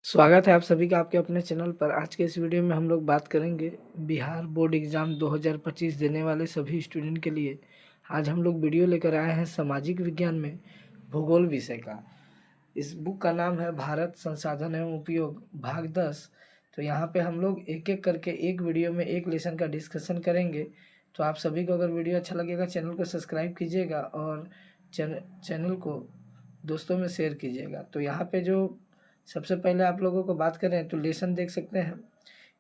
स्वागत है आप सभी का आपके अपने चैनल पर। आज के इस वीडियो में हम लोग बात करेंगे बिहार बोर्ड एग्ज़ाम 2025 देने वाले सभी स्टूडेंट के लिए। आज हम लोग वीडियो लेकर आए हैं सामाजिक विज्ञान में भूगोल विषय का। इस बुक का नाम है भारत संसाधन एवं उपयोग भाग 10। तो यहाँ पे हम लोग एक एक करके एक वीडियो में एक लेसन का डिस्कशन करेंगे। तो आप सभी को अगर वीडियो अच्छा लगेगा चैनल को सब्सक्राइब कीजिएगा और चैनल को दोस्तों में शेयर कीजिएगा। तो यहाँ पे जो सबसे पहले आप लोगों को बात करें तो लेसन देख सकते हैं।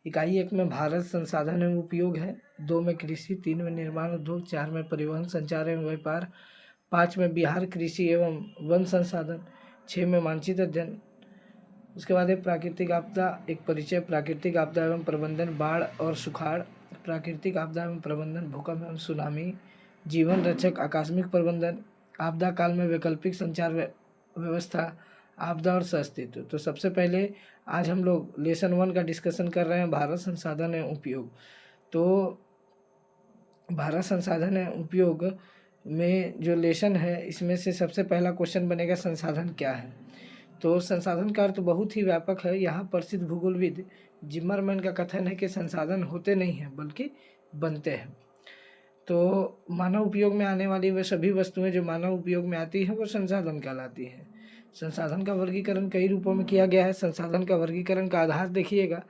इकाई 1 में भारत संसाधन एवं उपयोग है, 2 में कृषि, 3 में निर्माण उद्योग, 4 में परिवहन संचार एवं व्यापार, 5 में बिहार कृषि एवं वन संसाधन, 6 में मानचित्र अध्ययन। उसके बाद एक प्राकृतिक आपदा, एक परिचय, प्राकृतिक आपदा एवं प्रबंधन, बाढ़ और सुखाड़, प्राकृतिक आपदा एवं प्रबंधन, भूकंप एवं सुनामी, जीवन रक्षक, आकस्मिक प्रबंधन, आपदा काल में वैकल्पिक संचार व्यवस्था, आपदा और सहअस्तित्व। तो सबसे पहले आज हम लोग लेसन 1 का डिस्कशन कर रहे हैं, भारत संसाधन एवं उपयोग। तो भारत संसाधन एवं उपयोग में जो लेसन है इसमें से सबसे पहला क्वेश्चन बनेगा संसाधन क्या है। तो संसाधन का अर्थ बहुत ही व्यापक है। यहाँ प्रसिद्ध भूगोलविद जिमरमैन का कथन है कि संसाधन होते नहीं हैं बल्कि बनते हैं। तो मानव उपयोग में आने वाली वे सभी वस्तुएं जो मानव उपयोग में आती हैं वो संसाधन कहलाती हैं। संसाधन का वर्गीकरण कई रूपों में किया गया है। संसाधन का वर्गीकरण का आधार देखिएगा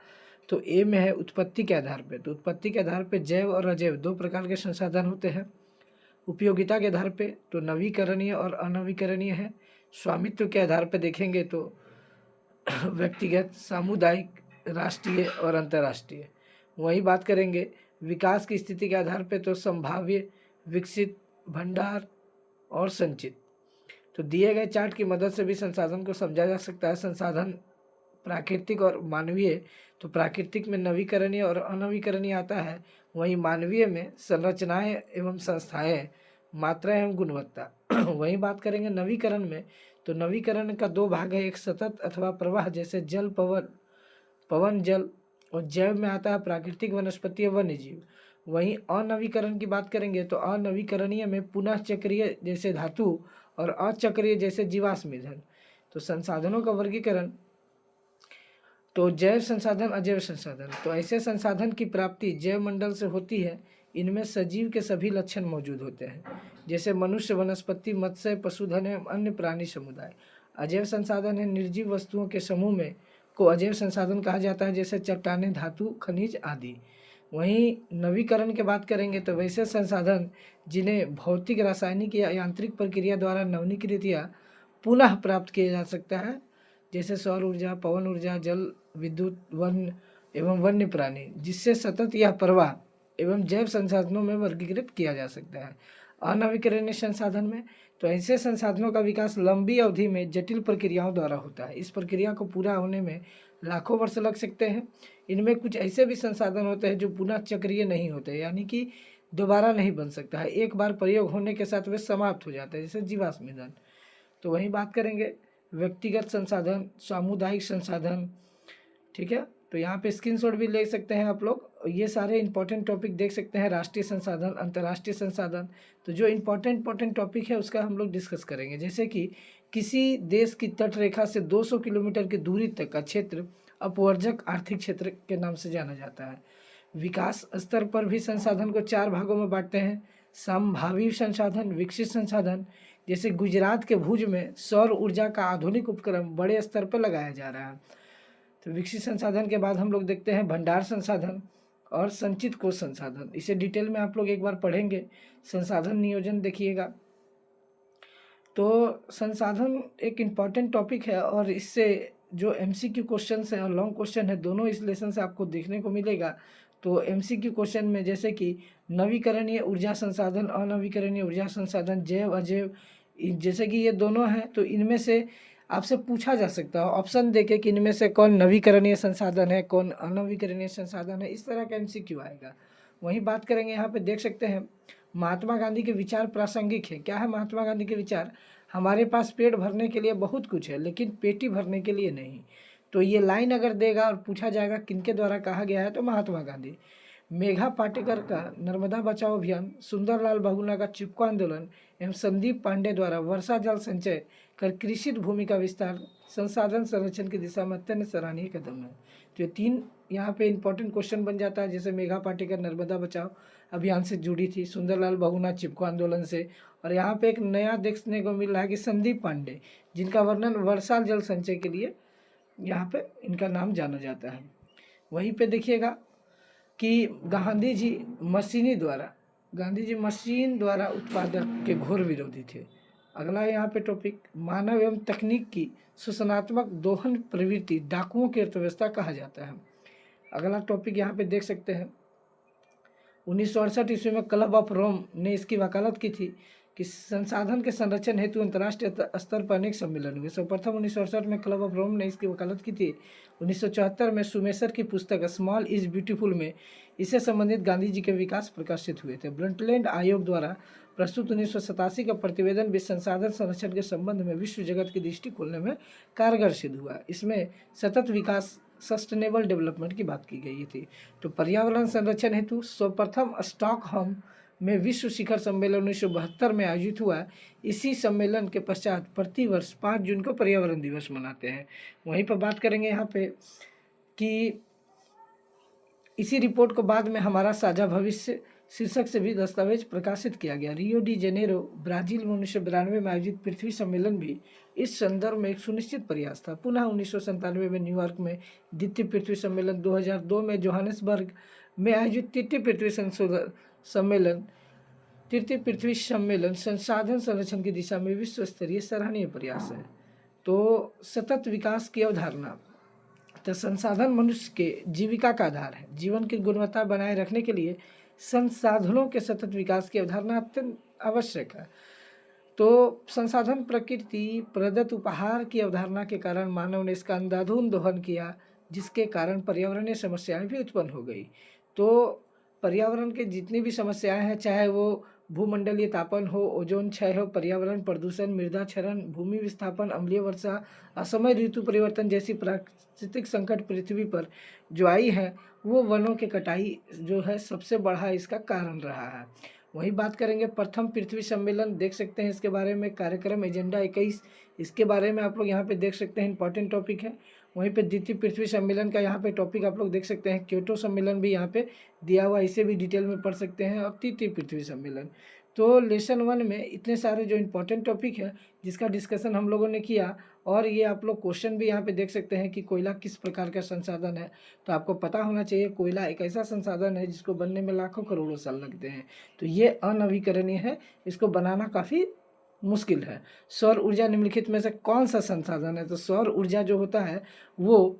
तो ए में है उत्पत्ति के आधार पे। तो उत्पत्ति के आधार पे जैव और अजैव 2 प्रकार के संसाधन होते हैं। उपयोगिता के आधार पे तो नवीकरणीय और अनवीकरणीय है। स्वामित्व के आधार पे देखेंगे तो व्यक्तिगत, सामुदायिक, राष्ट्रीय और अंतर्राष्ट्रीय। वही बात करेंगे विकास की स्थिति के आधार पे तो संभाव्य, विकसित, भंडार और संचित। तो दिए गए चार्ट की मदद से भी संसाधन को समझा जा सकता है। संसाधन प्राकृतिक और मानवीय, तो प्राकृतिक में नवीकरणीय और अनवीकरणीय आता है, वहीं मानवीय में संरचनाएं एवं संस्थाएं, मात्रा एवं गुणवत्ता। वहीं बात करेंगे नवीकरण में, तो नवीकरण का 2 भाग है, एक सतत अथवा प्रवाह जैसे जल, पवन जल, और जैव में आता है प्राकृतिक, वनस्पति, वन्य जीव। वहीं अनवीकरण की बात करेंगे तो अनवीकरणीय में पुनः चक्रीय जैसे धातु और अचक्रीय जैसे जीवाश्म ईंधन। तो संसाधनों का वर्गीकरण तो जैव संसाधन, अजैव संसाधन। तो ऐसे संसाधन की प्राप्ति जैव मंडल से होती है। इनमें सजीव के सभी लक्षण मौजूद होते हैं जैसे मनुष्य, वनस्पति, मत्स्य, पशुधन एवं अन्य प्राणी समुदाय। अजैव संसाधन है निर्जीव वस्तुओं के समूह में को अजैव संसाधन कहा जाता है जैसे चट्टानें, धातु, खनिज आदि। वहीं नवीकरण की बात करेंगे तो वैसे संसाधन जिन्हें भौतिक, रासायनिक या यांत्रिक प्रक्रिया द्वारा नवीनीकृत या पुनः प्राप्त किया जा सकता है जैसे सौर ऊर्जा, पवन ऊर्जा, जल विद्युत, वन एवं वन्य प्राणी, जिससे सतत या प्रवाह एवं जैव संसाधनों में वर्गीकृत किया जा सकता है। अनवीकरणीय संसाधन में तो ऐसे संसाधनों का विकास लंबी अवधि में जटिल प्रक्रियाओं द्वारा होता है। इस प्रक्रिया को पूरा होने में लाखों वर्ष लग सकते हैं। इनमें कुछ ऐसे भी संसाधन होते हैं जो पुनः चक्रीय नहीं होते, यानी कि दोबारा नहीं बन सकता है, एक बार प्रयोग होने के साथ वे समाप्त हो जाते हैं, जैसे जीवाश्म ईंधन। तो वहीं बात करेंगे व्यक्तिगत संसाधन, सामुदायिक संसाधन, ठीक है। तो यहाँ पे स्क्रीनशॉट भी ले सकते हैं आप लोग, ये सारे इंपॉर्टेंट टॉपिक देख सकते हैं। राष्ट्रीय संसाधन, अंतर्राष्ट्रीय संसाधन, तो जो इंपॉर्टेंट टॉपिक है उसका हम लोग डिस्कस करेंगे। जैसे कि किसी देश की तट रेखा से 200 किलोमीटर की दूरी तक का क्षेत्र अपवर्जक आर्थिक क्षेत्र के नाम से जाना जाता है। विकास स्तर पर भी संसाधन को 4 भागों में बांटते हैं। संभावी संसाधन, विकसित संसाधन, जैसे गुजरात के भुज में सौर ऊर्जा का आधुनिक उपक्रम बड़े स्तर पर लगाया जा रहा है। तो विकसित संसाधन के बाद हम लोग देखते हैं भंडार संसाधन और संचित कोष संसाधन। इसे डिटेल में आप लोग एक बार पढ़ेंगे। संसाधन नियोजन देखिएगा। तो संसाधन एक इम्पॉर्टेंट टॉपिक है और इससे जो एमसीक्यू क्वेश्चन है और लॉन्ग क्वेश्चन है दोनों इस लेसन से आपको देखने को मिलेगा। तो एमसीक्यू क्वेश्चन में जैसे कि नवीकरणीय ऊर्जा संसाधन, अनवीकरणीय ऊर्जा संसाधन, जैव अजैव, जैसे कि ये दोनों हैं, तो इनमें से आपसे पूछा जा सकता है ऑप्शन देके कि इनमें से कौन नवीकरणीय संसाधन है, कौन अनवीकरणीय संसाधन है, इस तरह का एमसीक्यू आएगा। वहीं बात करेंगे, यहाँ पे देख सकते हैं महात्मा गांधी के विचार प्रासंगिक है। क्या है महात्मा गांधी के विचार? हमारे पास पेट भरने के लिए बहुत कुछ है लेकिन पेटी भरने के लिए नहीं। तो ये लाइन अगर देगा और पूछा जाएगा किनके द्वारा कहा गया है तो महात्मा गांधी। मेघा पाटेकर का नर्मदा बचाओ अभियान, सुंदरलाल बहुगुणा का चिपको आंदोलन एवं संदीप पांडे द्वारा वर्षा जल संचय कर कृषि भूमि का विस्तार संसाधन संरक्षण की दिशा में अत्यंत सराहनीय कदम है। तो ये 3 यहाँ पे इंपॉर्टेंट क्वेश्चन बन जाता है, जैसे मेघा पाटेकर नर्मदा बचाओ अभियान से जुड़ी थी, सुंदरलाल बहुगुणा चिपको आंदोलन से, और यहाँ पे एक नया देखने को मिल रहा है कि संदीप पांडे, जिनका वर्णन वर्षा जल संचय के लिए यहाँ पे इनका नाम जाना जाता है। वहीं पे देखिएगा कि गांधी जी मशीन द्वारा उत्पादन के घोर विरोधी थे। अगला यहाँ पे टॉपिक, मानव एवं तकनीक की सूचनात्मक दोहन प्रवृत्ति डाकुओं की अर्थव्यवस्था कहा जाता है। अगला टॉपिक यहाँ पे देख सकते हैं, 1968 ईस्वी में क्लब ऑफ रोम ने इसकी वकालत की थी कि संसाधन के संरक्षण हेतु अंतर्राष्ट्रीय स्तर पर अनेक सम्मेलन हुए। सर्वप्रथम 1968 में क्लब ऑफ रोम ने इसकी वकालत की थी। 1974 में सुमेसर की पुस्तक स्मॉल इज ब्यूटीफुल में इससे संबंधित गांधी जी के विकास प्रकाशित हुए थे। ब्रंटलैंड आयोग द्वारा प्रस्तुत 1987 का प्रतिवेदन भी संसाधन संरक्षण के संबंध में विश्व जगत की दृष्टि खोलने में कारगर सिद्ध हुआ। इसमें सतत विकास सस्टेनेबल डेवलपमेंट की बात की गई थी। तो पर्यावरण संरक्षण हेतु सर्वप्रथम स्टॉकहोम में विश्व शिखर सम्मेलन 1972 में आयोजित हुआ। इसी सम्मेलन के पश्चात प्रतिवर्ष 5 जून को पर्यावरण दिवस मनाते हैं। वहीं पर बात करेंगे यहाँ पे कि इसी रिपोर्ट को बाद में हमारा साझा भविष्य शीर्षक से भी दस्तावेज प्रकाशित किया गया। रियो डी जेनेरो ब्राजील में 1992 में आयोजित पृथ्वी सम्मेलन भी इस संदर्भ में एक सुनिश्चित प्रयास था। पुनः 1997 में न्यूयॉर्क में द्वितीय पृथ्वी सम्मेलन, 2002 में जोहानिसबर्ग में आयोजित तृतीय पृथ्वी सम्मेलन संसाधन संरक्षण की दिशा में विश्व स्तरीय सराहनीय प्रयास है। तो सतत विकास की अवधारणा, तो संसाधन मनुष्य के जीविका का आधार है। जीवन की गुणवत्ता बनाए रखने के लिए संसाधनों के सतत विकास की अवधारणा अत्यंत आवश्यक है। तो संसाधन प्रकृति प्रदत्त उपहार की अवधारणा के कारण मानव ने इसका अंधाधुंध दोहन किया, जिसके कारण पर्यावरणीय समस्याएं भी उत्पन्न हो गई। तो पर्यावरण के जितनी भी समस्याएं हैं, चाहे वो भूमंडलीय तापन हो, ओजोन क्षय हो, पर्यावरण प्रदूषण, मृदा क्षरण, भूमि विस्थापन, अम्लीय वर्षा, असमय ऋतु परिवर्तन जैसी प्राकृतिक संकट पृथ्वी पर जो आई है, वो वनों की कटाई जो है सबसे बड़ा इसका कारण रहा है। वही बात करेंगे प्रथम पृथ्वी सम्मेलन, देख सकते हैं इसके बारे में कार्यक्रम एजेंडा 21, इसके बारे में आप लोग यहाँ पे देख सकते हैं, इंपॉर्टेंट टॉपिक है। वहीं पे द्वितीय पृथ्वी सम्मेलन का यहाँ पे टॉपिक आप लोग देख सकते हैं, क्योटो सम्मेलन भी यहाँ पे दिया हुआ, इसे भी डिटेल में पढ़ सकते हैं। और तृतीय पृथ्वी सम्मेलन, तो लेसन 1 में इतने सारे जो इंपॉर्टेंट टॉपिक है जिसका डिस्कशन हम लोगों ने किया। और ये आप लोग क्वेश्चन भी यहाँ पे देख सकते हैं कि कोयला किस प्रकार का संसाधन है। तो आपको पता होना चाहिए कोयला एक ऐसा संसाधन है जिसको बनने में लाखों करोड़ों साल लगते हैं। तो ये अनवीकरणीय है, इसको बनाना काफ़ी मुश्किल है। सौर ऊर्जा निम्नलिखित में से कौन सा संसाधन है? तो सौर ऊर्जा जो होता है वो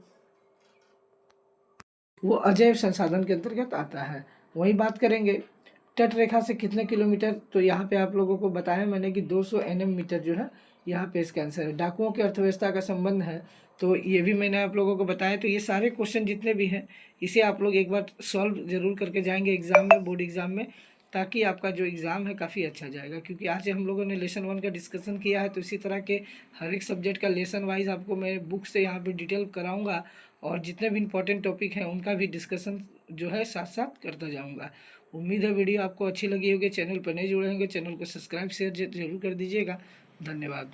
अजैव संसाधन के अंतर्गत आता है। वही बात करेंगे तट रेखा से कितने किलोमीटर, तो यहाँ पे आप लोगों को बताया मैंने कि 200 NM मीटर जो है यहाँ पे इसका आंसर है। डाकुओं की अर्थव्यवस्था का संबंध है, तो ये भी मैंने आप लोगों को बताया। तो ये सारे क्वेश्चन जितने भी हैं इसे आप लोग एक बार सॉल्व जरूर करके जाएंगे एग्जाम में, बोर्ड एग्जाम में, ताकि आपका जो एग्ज़ाम है काफ़ी अच्छा जाएगा। क्योंकि आज हम लोगों ने लेसन 1 का डिस्कशन किया है, तो इसी तरह के हर एक सब्जेक्ट का लेसन वाइज आपको मैं बुक से यहाँ पे डिटेल कराऊंगा, और जितने भी इंपॉर्टेंट टॉपिक हैं उनका भी डिस्कशन जो है साथ साथ करता जाऊँगा। उम्मीद है वीडियो आपको अच्छी लगी होगी। चैनल पर नहीं जुड़े होंगे, चैनल को सब्सक्राइब शेयर जरूर कर दीजिएगा। धन्यवाद।